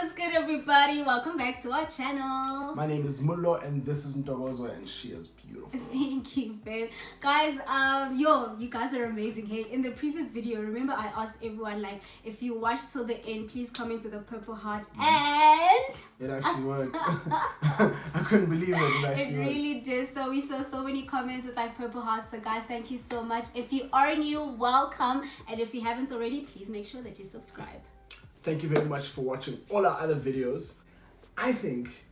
what's good everybody? Welcome back to our channel. My name is Mulo and this is Ntokozo and she is beautiful. Thank you, babe. Guys, you guys are amazing. Hey, in the previous video, remember I asked everyone, like, if you watched till the end, please comment with a purple heart. And it actually worked. I couldn't believe it. It really did. So we saw so many comments with like purple hearts. So guys, thank you so much. If you are new, welcome. And if you haven't already, please make sure that you subscribe. Thank you very much for watching all our other videos. I think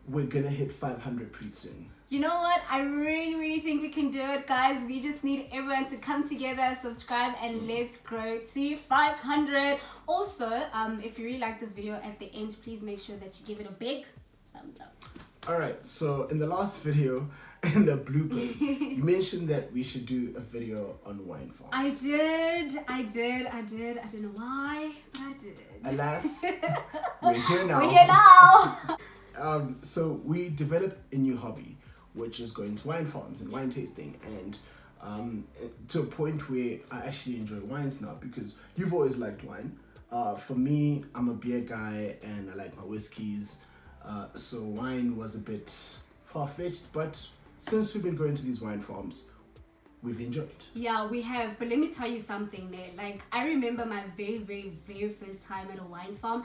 we're gonna hit 500 pretty soon. You know what? I really think we can do it, guys. We just need everyone to come together, subscribe, and let's grow to 500. Also, if you really like this video, at the end, please make sure that you give it a big thumbs up. Alright, so in the last video, in the bloopers, you mentioned that we should do a video on wine farms. I did. I don't know why, but I did. Alas, we're here now. We're here now. So we developed a new hobby, which is going to wine farms and wine tasting, and to a point where I actually enjoy wines now because you've always liked wine. For me, I'm a beer guy and I like my whiskeys. So wine was a bit far-fetched, but since we've been going to these wine farms, we've enjoyed. Yeah, we have. But let me tell you something there. Like, I remember my very first time at a wine farm.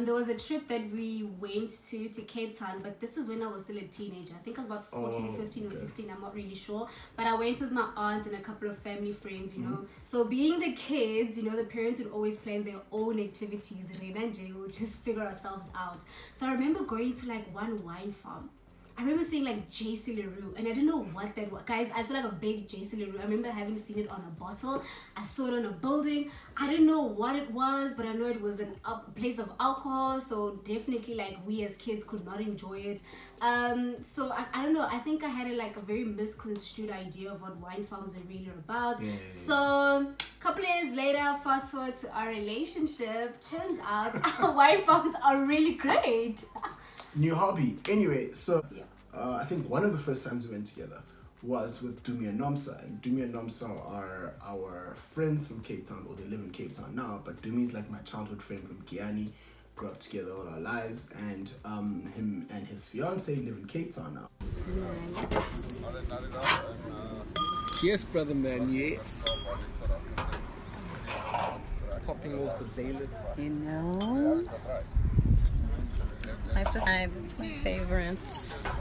There was a trip that we went to Cape Town, but this was when I was still a teenager. I think I was about 14, 15 or 16. I'm not really sure. But I went with my aunt and a couple of family friends, you know. So being the kids, you know, the parents would always plan their own activities. Rena and Jay will just figure ourselves out. So I remember going to like one wine farm. I remember seeing like JC Leroux, and I didn't know what that was. Guys, I saw like a big JC Leroux. I remember having seen it on a bottle. I saw it on a building. I didn't know what it was, but I know it was a place of alcohol. So definitely like we as kids could not enjoy it. So I don't know. I think I had a very misconstrued idea of what wine farms are really about. Yeah. So a couple of years later, fast forward to our relationship, turns out our wine farms are really great. New hobby. Anyway, so I think one of the first times we went together was with Dumi and Nomsa. And Dumi and Nomsa are our friends from Cape Town, or they live in Cape Town now, but Dumi's like my childhood friend from Guyana. Grew up together all our lives, and him and his fiance live in Cape Town now. Yes, brother man, yes. Popping those bazalas. You know? It's my favorites.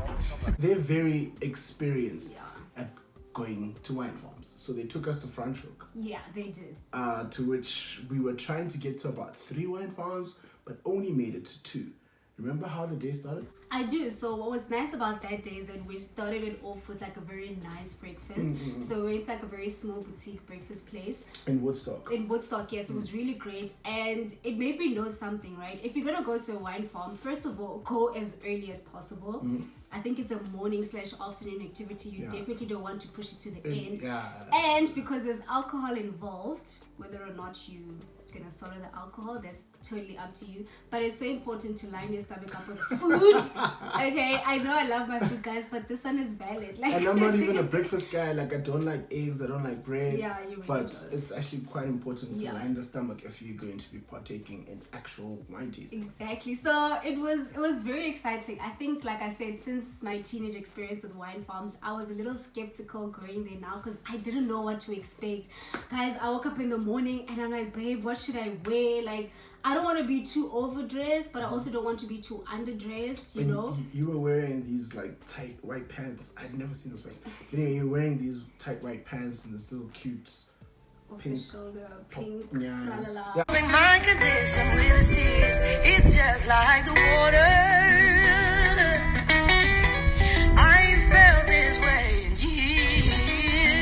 They're very experienced at going to wine farms. So they took us to Franschoek. Yeah, they did. To which we were trying to get to about 3 wine farms, but only made it to 2. Remember how the day started? I do. So what was nice about that day is that we started it off with like a very nice breakfast. So we went to like a very small boutique breakfast place. In Woodstock. In Woodstock, yes. It was really great. And it made me know something, right? If you're going to go to a wine farm, first of all, go as early as possible. I think it's a morning/afternoon activity. You definitely don't want to push it to the end. And because there's alcohol involved, whether or not you gonna swallow the alcohol, that's totally up to you, but it's so important to line your stomach up with food. Okay, I know I love my food, guys, but this one is valid. Like, and I'm not even a breakfast guy. Like, I don't like eggs, I don't like bread. Yeah, you really but don't. It's actually quite important to line the stomach if you're going to be partaking in actual wine tasting. Exactly. So it was very exciting. I think, like I said, since my teenage experience with wine farms, I was a little skeptical going there now because I didn't know what to expect. Guys, I woke up in the morning and I'm like, babe, what should I wear? Like, I don't want to be too overdressed, but I also don't want to be too underdressed, you know? You were wearing these like tight white pants. I'd never seen those pants. Anyway, you're wearing these tight white pants and this little cute pink. The shoulder, pink, yeah. My condition with his tears, it's just like the water. I ain't felt this way in years.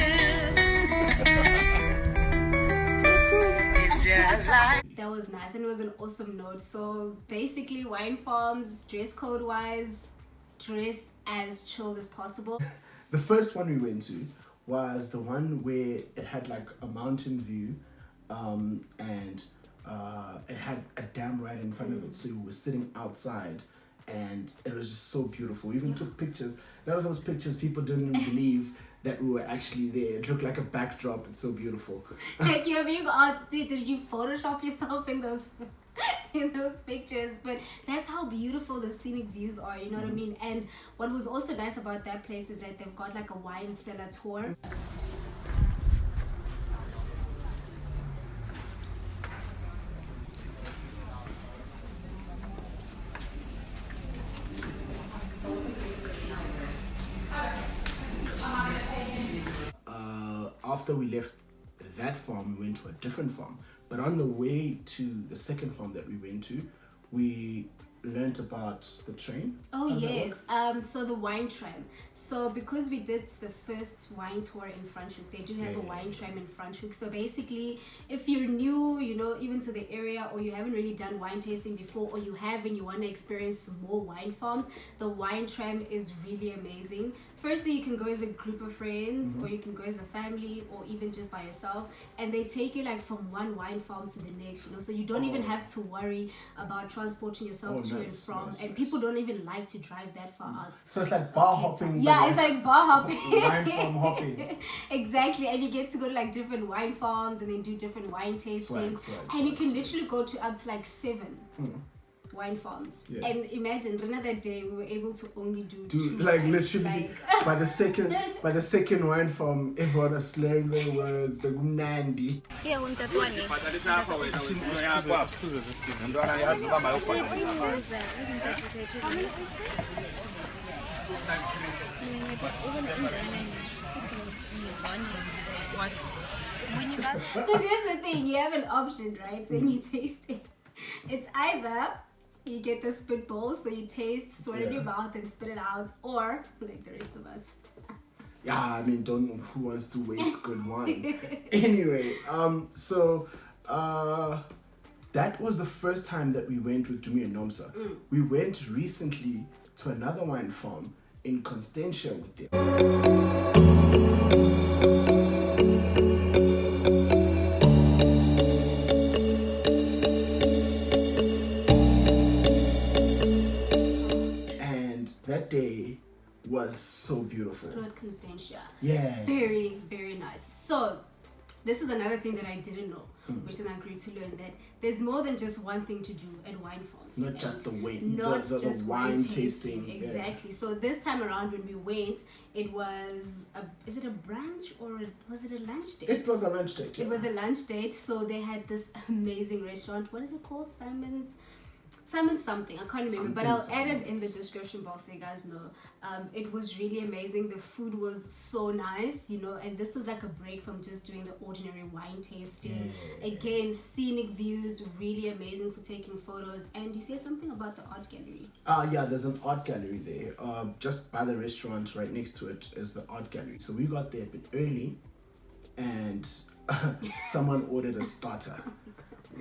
It's just like. That was nice, and it was an awesome note. So basically, wine farms, dress code wise, dressed as chilled as possible. The first one we went to was the one where it had like a mountain view, and it had a dam right in front of it. So we were sitting outside, and it was just so beautiful. We even took pictures. A lot of those pictures people didn't believe that we were actually there. It looked like a backdrop. It's so beautiful. Like you're being asked, did you Photoshop yourself in those in those pictures? But that's how beautiful the scenic views are, you know what I mean? And what was also nice about that place is that they've got like a wine cellar tour. After we left that farm, we went to a different farm. But on the way to the second farm that we went to, we learnt about the train. Oh, How's that yes. work? So the wine tram. So because we did the first wine tour in Franschoek, they do have a wine tram in Franschoek. So basically, if you're new, you know, even to the area, or you haven't really done wine tasting before, or you have and you want to experience more wine farms, the wine tram is really amazing. Firstly, you can go as a group of friends, or you can go as a family, or even just by yourself, and they take you like from one wine farm to the next, you know, so you don't even have to worry about transporting yourself to and from, and people don't even like to drive that far out. So it's like bar hopping. Yeah, it's like bar hopping. Wine farm hopping. Exactly, and you get to go to like different wine farms and then do different wine tastings, and you can literally go to up to like 7 wine farms. Yeah. And imagine, another day we were able to only do 2 like wines. literally Like, by the second wine farm, everyone was slurring their words, but Nandi. because here's the thing, you have an option, right? So when you taste it, it's either you get the spit bowl, so you taste, swallow in your mouth and spit it out, or like the rest of us. Yeah, I mean, don't know who wants to waste good wine. Anyway, so that was the first time that we went with Dumi and Nomsa. We went recently to another wine farm in Constantia with them. That day was so beautiful. Constantia. Yeah. Very, very nice. So, this is another thing that I didn't know, which then I grew to learn, that there's more than just one thing to do at wine farms. Not just the wine, not just wine tasting. Exactly. Yeah. So this time around when we went, it was is it a brunch or was it a lunch date? It was a lunch date. It was a lunch date. So they had this amazing restaurant. What is it called? Simon something, I can't remember, but I'll add it in the description box so you guys know. It was really amazing. The food was so nice, you know, and this was like a break from just doing the ordinary wine tasting. Yeah. Again, scenic views, really amazing for taking photos. And you said something about the art gallery. Yeah, there's an art gallery there. Just by the restaurant, right next to it is the art gallery. So we got there a bit early, and someone ordered a starter,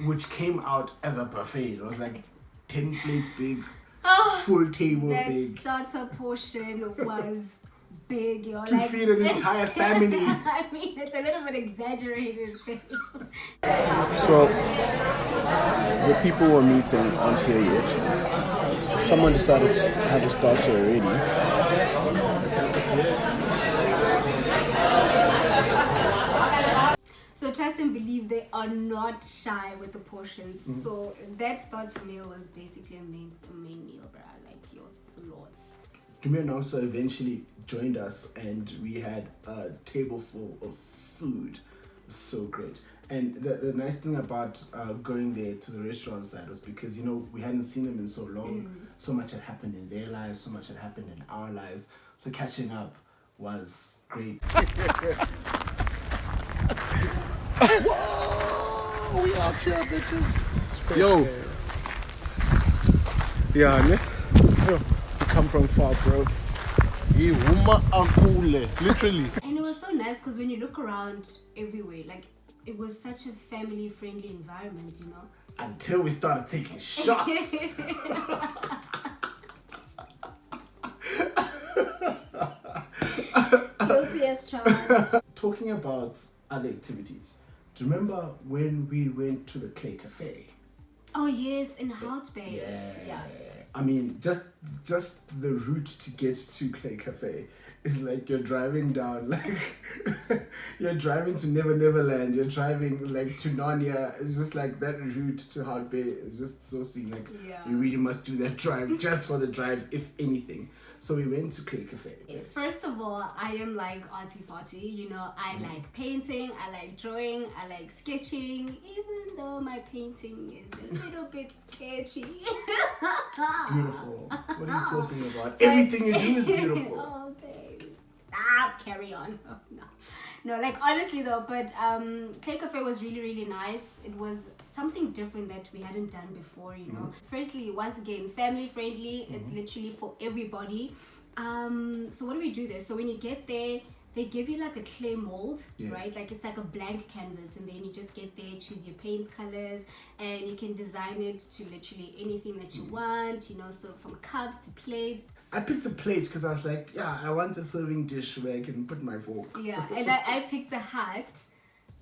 which came out as a buffet. It was like 10 plates big, full table big. That starter portion was big. You're to like, feed an entire family. I mean, it's a little bit exaggerated. So, the people we're meeting aren't here yet. Someone decided to have a starter already. So trust and believe, they are not shy with the portions. So that starter meal was basically a main meal, bro. Like, yo, it's lots. Dumi and Nomsa eventually joined us, and we had a table full of food. It was so great. And the nice thing about going there to the restaurant side was because, you know, we hadn't seen them in so long. So much had happened in their lives, so much had happened in our lives. So catching up was great. Whoa, we out here, bitches. Yo. Yeah, ne? Yo, we come from far, bro. Literally. And it was so nice because when you look around everywhere, like, it was such a family-friendly environment, you know? Until we started taking shots. Guilty as charged. Talking about other activities, do you remember when we went to the Café? Oh yes, in Hout Bay. Yeah. I mean, just the route to get to Clay Café is like you're driving down, like you're driving to Never Neverland, you're driving like to Narnia. It's just like that route to Hard Bay is just so scenic. Yeah. We really must do that drive just for the drive, if anything. So we went to Clay Café. First of all, I am like arty-farty, you know, I like painting, I like drawing, I like sketching, even though my painting is a little bit sketchy. It's beautiful. What are you talking about? Everything you do is beautiful. Oh, babe. Stop, carry on. Oh, no, like honestly though, but Clay Café was really, really nice. It was something different that we hadn't done before, you know. Firstly, once again, family friendly. It's literally for everybody. So what do we do there? So when you get there, they give you like a clay mold, right? Like it's like a blank canvas, and then you just get there, choose your paint colors, and you can design it to literally anything that you want, you know, so from cups to plates. I picked a plate because I was like, yeah, I want a serving dish where I can put my fork. Yeah, and I picked a hat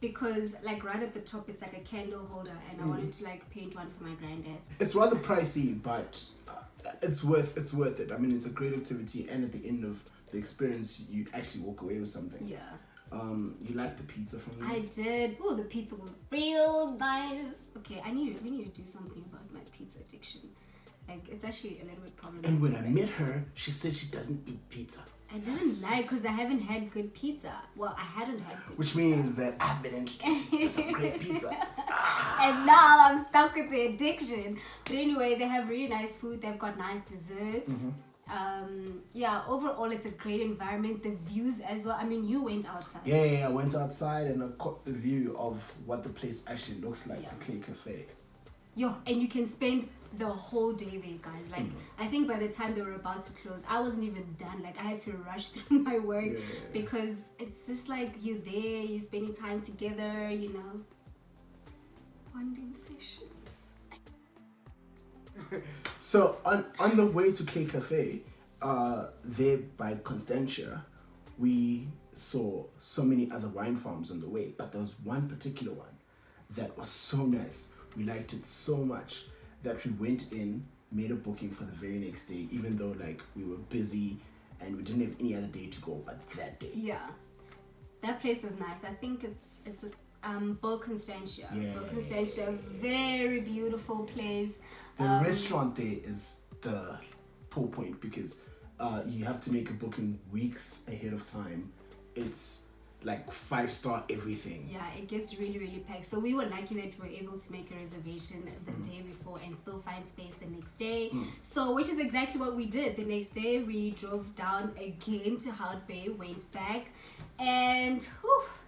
because like right at the top it's like a candle holder, and I wanted to like paint one for my granddad. It's rather pricey, but it's worth it. I mean, it's a great activity, and at the end of the experience, you actually walk away with something. Yeah. You liked the pizza from me? I did. Oh, the pizza was real nice. Okay, we need to do something about my pizza addiction. Like, it's actually a little bit problematic. And when I met her, she said she doesn't eat pizza. I didn't like because I haven't had good pizza. Well, I hadn't had good Which pizza. means that I've been introduced to some great pizza. And now I'm stuck with the addiction. But anyway, they have really nice food. They've got nice desserts. Yeah, overall it's a great environment. The views as well. I mean, you went outside. Yeah, I went outside and I caught the view of what the place actually looks like, the Clay Café. And you can spend the whole day there, guys. Like, I think by the time they were about to close, I wasn't even done. Like, I had to rush through my work because it's just like you're there, you're spending time together, you know. Bonding sessions. So on the way to Clay Café, there by Constantia, we saw so many other wine farms on the way, but there was one particular one that was so nice. We liked it so much that we went in, made a booking for the very next day, even though like we were busy and we didn't have any other day to go but that day. Yeah, that place is nice. I think it's a Beau Constantia. Yeah. Beau Constantia, very beautiful place. The restaurant there is the pull point because you have to make a booking weeks ahead of time. It's like 5-star everything. Yeah, it gets really, really packed. So we were lucky that we were able to make a reservation the day before and still find space the next day. So, which is exactly what we did. The next day, we drove down again to Hout Bay, went back, and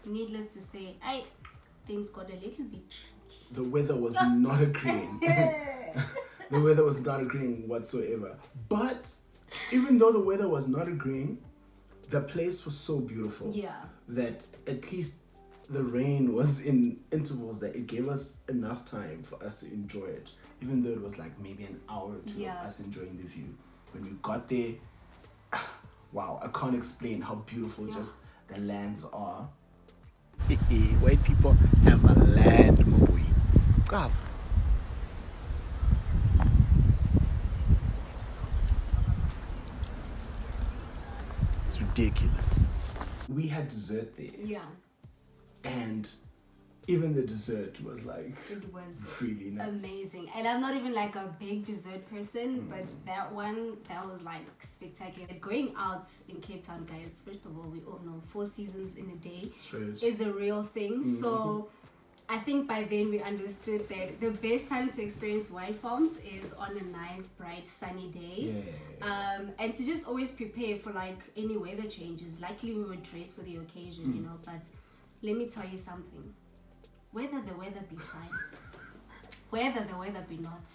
needless to say, things got a little bit tricky. The weather was not agreeing. The weather was not agreeing whatsoever. But even though the weather was not agreeing, the place was so beautiful that at least the rain was in intervals that it gave us enough time for us to enjoy it, even though it was like maybe an hour or two of us enjoying the view. When we got there, wow, I can't explain how beautiful just the lands are. White people have a land, my boy. God. It's ridiculous. We had dessert there. Yeah. And even the dessert was like It was really nice. amazing. And I'm not even like a big dessert person, but that was like spectacular. Going out in Cape Town, guys, first of all, we all know 4 seasons in a day is a real thing. So I think by then we understood that the best time to experience wine farms is on a nice, bright, sunny day. And to just always prepare for like any weather changes. Luckily, we were dressed for the occasion, you know, but let me tell you something. Whether the weather be fine, whether the weather be not,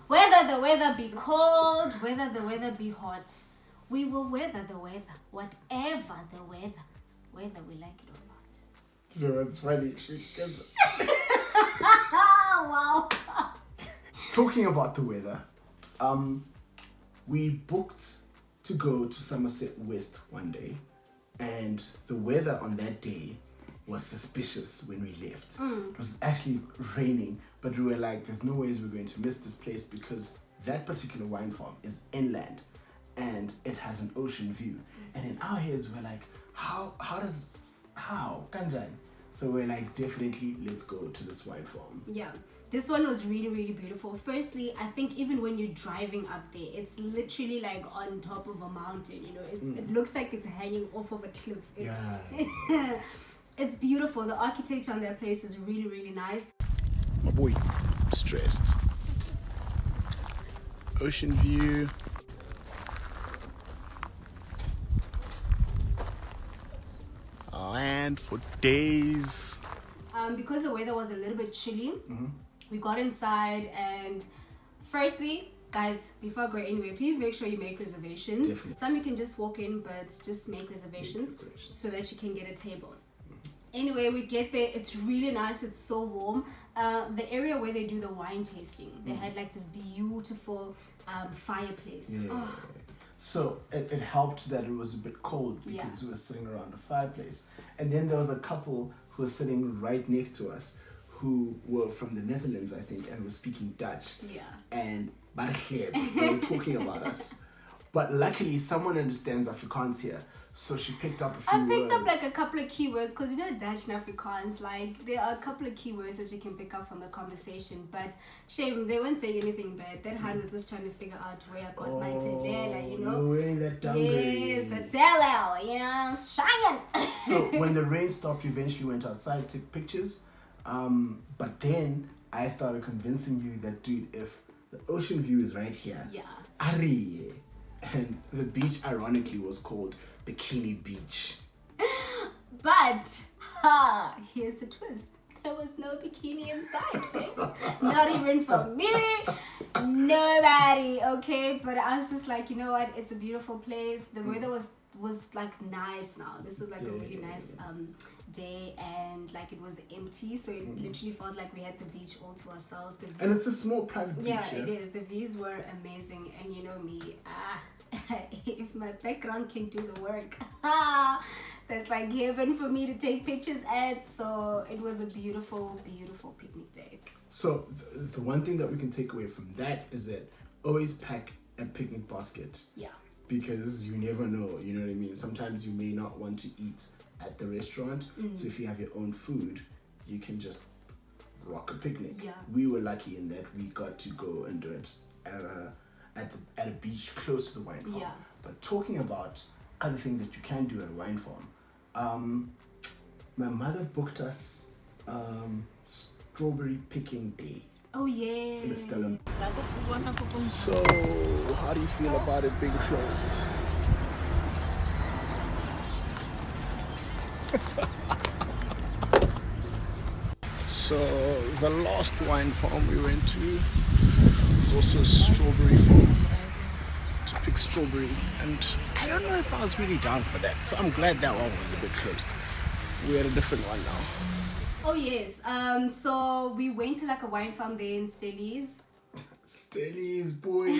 whether the weather be cold, whether the weather be hot, we will weather the weather, whatever the weather, whether we like it or not. So it's funny. Wow. Talking about the weather, we booked to go to Somerset West one day, and the weather on that day was suspicious when we left. It was actually raining, but we were like, there's no ways we're going to miss this place because that particular wine farm is inland and it has an ocean view. And in our heads, we're like, how, kanjani? So we're like, definitely, let's go to this wine farm. Yeah, this one was really, really beautiful. Firstly, I think even when you're driving up there, it's literally like on top of a mountain, you know, it looks like it's hanging off of a cliff. It's, it's beautiful. The architecture on that place is really, really nice. My boy, stressed. Ocean view. Land for days. Because the weather was a little bit chilly, we got inside, and firstly, guys, before I go anywhere, please make sure you make reservations. Definitely. Some you can just walk in, but just make reservations so that you can get a table. Anyway, we get there, it's really nice, it's so warm. The area where they do the wine tasting, they had like this beautiful fireplace. So it helped that it was a bit cold because we were sitting around a fireplace. And then there was a couple who were sitting right next to us who were from the Netherlands, I think, and were speaking Dutch. And they were talking about us. But luckily, someone understands Afrikaans here. So she picked up a few words. I picked up like a couple of keywords because you know Dutch and Afrikaans, like there are a couple of keywords that you can pick up from the conversation. But shame, they weren't saying anything bad. That hand was just trying to figure out where I got my telela, you know. You're wearing that dungaree. Yes, the telela, you know, shining. So when the rain stopped, we eventually went outside, took pictures. But then I started convincing you that, dude, if the ocean view is right here, Ari, and the beach ironically was called Bikini Beach. But here's the twist. There was no bikini inside, babes. Not even for me. Nobody, okay? But I was just like, you know what? It's a beautiful place. The weather was like nice now. This was like a really nice day, and like it was empty, so it literally felt like we had the beach all to ourselves. And it's a small private beach. Yeah, it is. The views were amazing, and you know me, if my background can do the work, that's like heaven for me to take pictures at. So it was a beautiful, beautiful picnic day. So the one thing that we can take away from that is that always pack a picnic basket. Yeah. Because you never know, you know what I mean? Sometimes you may not want to eat at the restaurant. So if you have your own food, you can just rock a picnic. Yeah. We were lucky in that we got to go and do it at a beach close to the wine farm. Yeah. But talking about other things that you can do at a wine farm, my mother booked us strawberry picking day. Oh yeah. In Stella. So, how do you feel about it being closed? So, the last wine farm we went to was also a strawberry farm to pick strawberries, and I don't know if I was really down for that, so I'm glad that one was a bit closed. We're at a different one now. Oh yes. So we went to like a wine farm there in Stellies. Stellies, boy.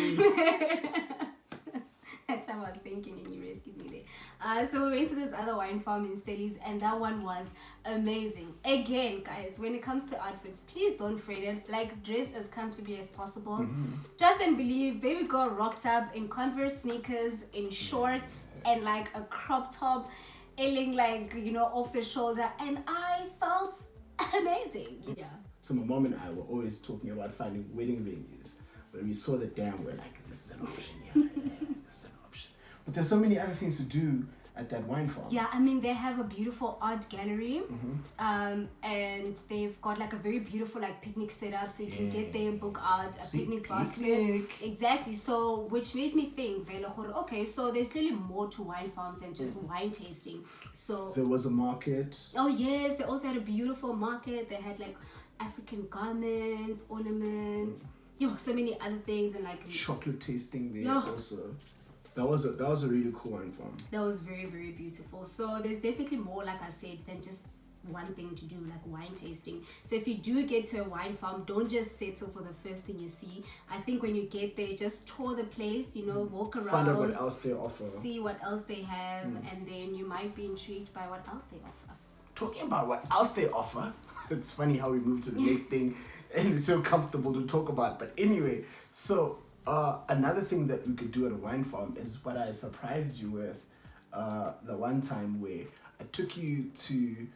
That time I was thinking and you rescued me there. So we went to this other wine farm in Stellies, and that one was amazing. Again, guys, when it comes to outfits, please don't fret it. Like, dress as comfortably as possible. Just and believe, baby girl rocked up in Converse sneakers, in shorts, and like a crop top, ailing like, you know, off the shoulder, and I felt amazing. Yeah. So my mom and I were always talking about finding wedding venues. When we saw the dam, we're like, this is an option. This is an option. But there's so many other things to do at that wine farm. Yeah, I mean, they have a beautiful art gallery, and they've got like a very beautiful like picnic setup, so you can get there and book out a picnic basket. Exactly. So, which made me think, okay, so there's clearly more to wine farms than just wine tasting. So there was a market. Oh yes, they also had a beautiful market. They had like African garments, ornaments, so many other things, and like chocolate tasting there also. That was a really cool wine farm. That was very, very beautiful. So there's definitely more, like I said, than just one thing to do, like wine tasting. So if you do get to a wine farm, don't just settle for the first thing you see. I think when you get there, just tour the place, you know, walk around, find out what else they offer, see what else they have, and then you might be intrigued by what else they offer. Talking about what else they offer, it's funny how we move to the next thing, and it's so comfortable to talk about. But anyway, so Another thing that we could do at a wine farm is what I surprised you with the one time where I took you to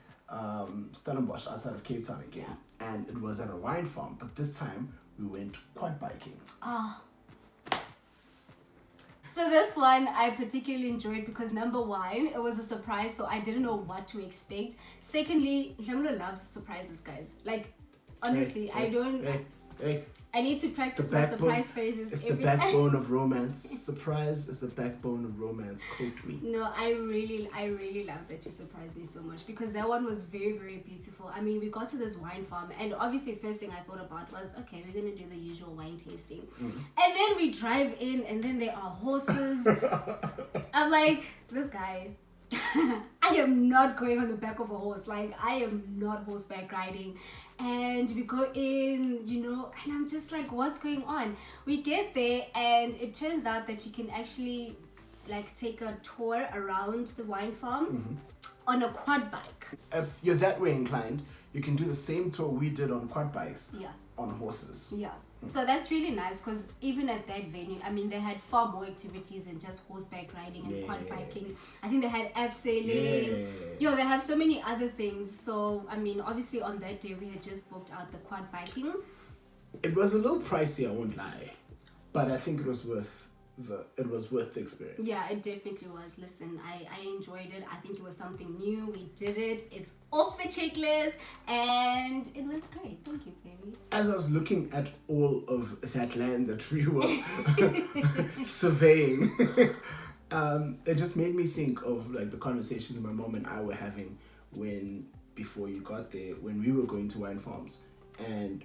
Stellenbosch outside of Cape Town again, and it was at a wine farm, but this time we went quad biking. Oh. So this one I particularly enjoyed because number one, it was a surprise, so I didn't know what to expect. Secondly, Lamlo loves surprises, guys. Like, honestly, I need to practice my surprise phases. It's the backbone of romance. Surprise is the backbone of romance. Quote me. No, I really love that you surprised me so much because that one was very, very beautiful. I mean, we got to this wine farm and obviously first thing I thought about was, okay, we're going to do the usual wine tasting. And then we drive in and then there are horses. I'm like, this guy... I am not going on the back of a horse. Like, I am not horseback riding. And we go in, you know, and I'm just like, what's going on? We get there and it turns out that you can actually like take a tour around the wine farm on a quad bike. If you're that way inclined, you can do the same tour we did on quad bikes on horses. Yeah. So that's really nice because even at that venue, I mean, they had far more activities than just horseback riding and quad biking. I think they had abseiling. Yo, they have so many other things. So, I mean, obviously on that day, we had just booked out the quad biking. It was a little pricey, I won't lie, but I think it was worth the experience. Yeah, it definitely was. Listen, I enjoyed it. I think it was something new. We did it. It's off the checklist and it was great. Thank you, baby. As I was looking at all of that land that we were surveying, it just made me think of like the conversations my mom and I were having before you got there, when we were going to wine farms. And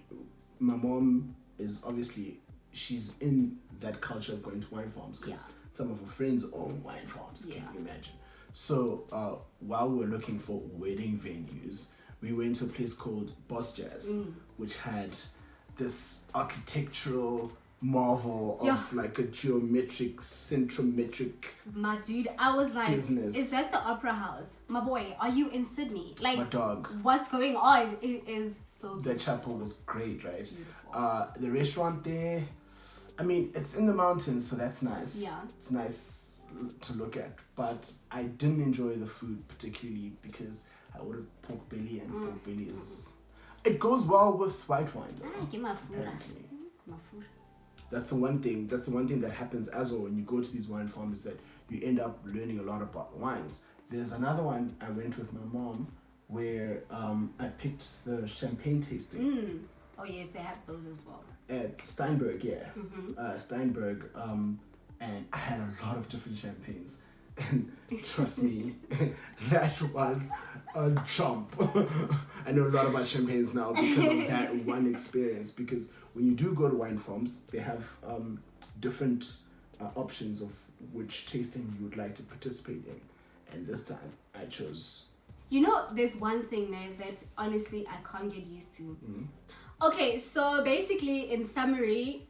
my mom is obviously, she's in that culture of going to wine farms because some of her friends own wine farms. Can you imagine? So while we were looking for wedding venues, we went to a place called Bosjes, which had this architectural marvel of like a geometric, centrometric. My dude, I was like, business. Is that the Opera House? My boy, are you in Sydney? Like, my dog. What's going on? It is so beautiful. The chapel was great, right? The restaurant there, I mean, it's in the mountains, so that's nice. Yeah. It's nice to look at, but I didn't enjoy the food particularly because I ordered pork belly, and pork belly is... It goes well with white wine, though. Give my food. Apparently. My food. That's the one thing that happens as well when you go to these wine farms, that you end up learning a lot about wines. There's another one I went with my mom where I picked the champagne tasting. Oh yes, they have those as well. At Steenberg, Steenberg, and I had a lot of different champagnes. And trust me, that was a jump. I know a lot about champagnes now because of that one experience. Because when you do go to wine farms, they have different options of which tasting you would like to participate in. And this time, I chose... You know, there's one thing there that honestly I can't get used to. Okay, so basically, in summary,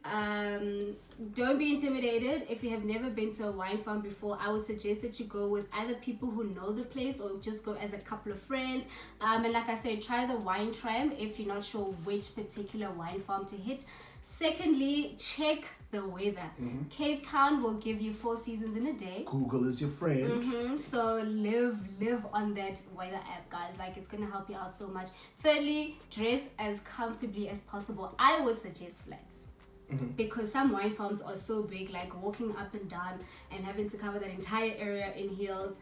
don't be intimidated. If you have never been to a wine farm before, I would suggest that you go with either people who know the place or just go as a couple of friends. And like I said, try the wine tram if you're not sure which particular wine farm to hit. Secondly, check the weather. Cape Town will give you 4 seasons in a day. Google is your friend. So live on that weather app, guys. Like, it's gonna help you out so much. Thirdly, dress as comfortably as possible. I would suggest flats. Because some wine farms are so big, like walking up and down and having to cover that entire area in heels.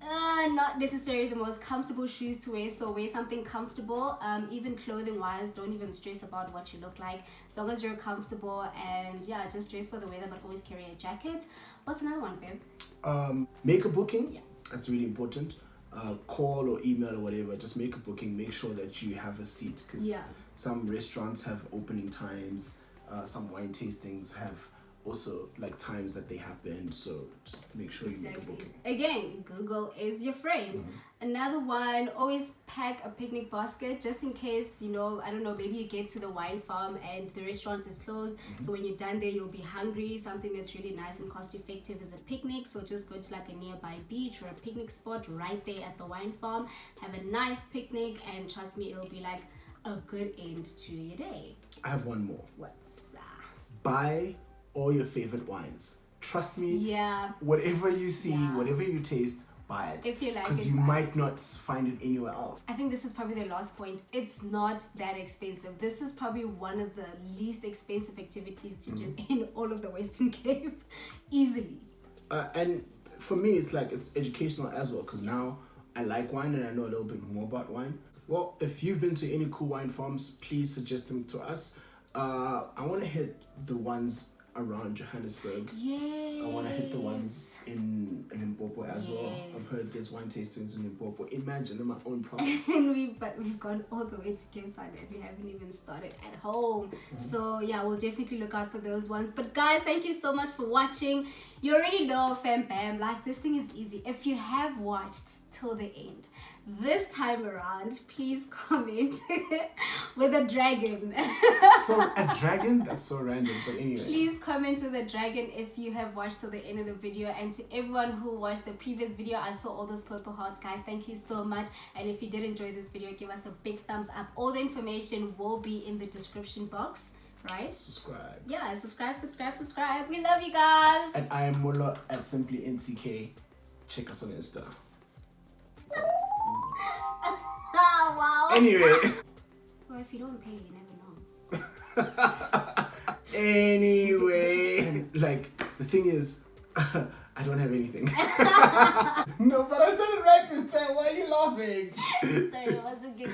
Not necessarily the most comfortable shoes to wear, so wear something comfortable. Even clothing wise, don't even stress about what you look like, as long as you're comfortable. And yeah, just dress for the weather, but always carry a jacket. What's another one, babe? Make a booking. That's really important. Call or email or whatever, just make a booking. Make sure that you have a seat, because some restaurants have opening times, some wine tastings have also like times that they happen, so just make sure you make a booking. Again, Google is your friend. Another one, always pack a picnic basket just in case, you know, I don't know, maybe you get to the wine farm and the restaurant is closed, so when you're done there you'll be hungry. Something that's really nice and cost effective is a picnic, so just go to like a nearby beach or a picnic spot right there at the wine farm, have a nice picnic, and trust me, it'll be like a good end to your day. I have one more. What's that? Buy all your favorite wines. Trust me. Yeah. Whatever you see, Yeah. whatever you taste, buy it. If you like because it, you buy might not find it anywhere else. I think this is probably the last point. It's not that expensive. This is probably one of the least expensive activities to do in all of the Western Cape, easily. And for me, it's like it's educational as well, because now I like wine and I know a little bit more about wine. Well, if you've been to any cool wine farms, please suggest them to us. I want to hit the ones around Johannesburg. Yes. I want to hit the ones in Limpopo as well. I've heard Yes. there's wine tastings in Limpopo. Imagine in my own province. And we've gone all the way to Cape Town and we haven't even started at home. So yeah, we'll definitely look out for those ones. But guys, thank you so much for watching. You already know, fam bam, like this thing is easy. If you have watched till the end, this time around, please comment with a dragon. So a dragon? That's so random, but anyway. Please comment with a dragon if you have watched till the end of the video. And to everyone who watched the previous video, I saw all those purple hearts, guys. Thank you so much. And if you did enjoy this video, give us a big thumbs up. All the information will be in the description box, right? Subscribe. Yeah, subscribe. We love you guys. And I am Mulo at Simply NTK. Check us on Insta. Oh, wow. Anyway. Well, if you don't pay, you never know. Anyway. Like, the thing is, I don't have anything. No, but I said it right this time. Why are you laughing? Sorry, it wasn't good.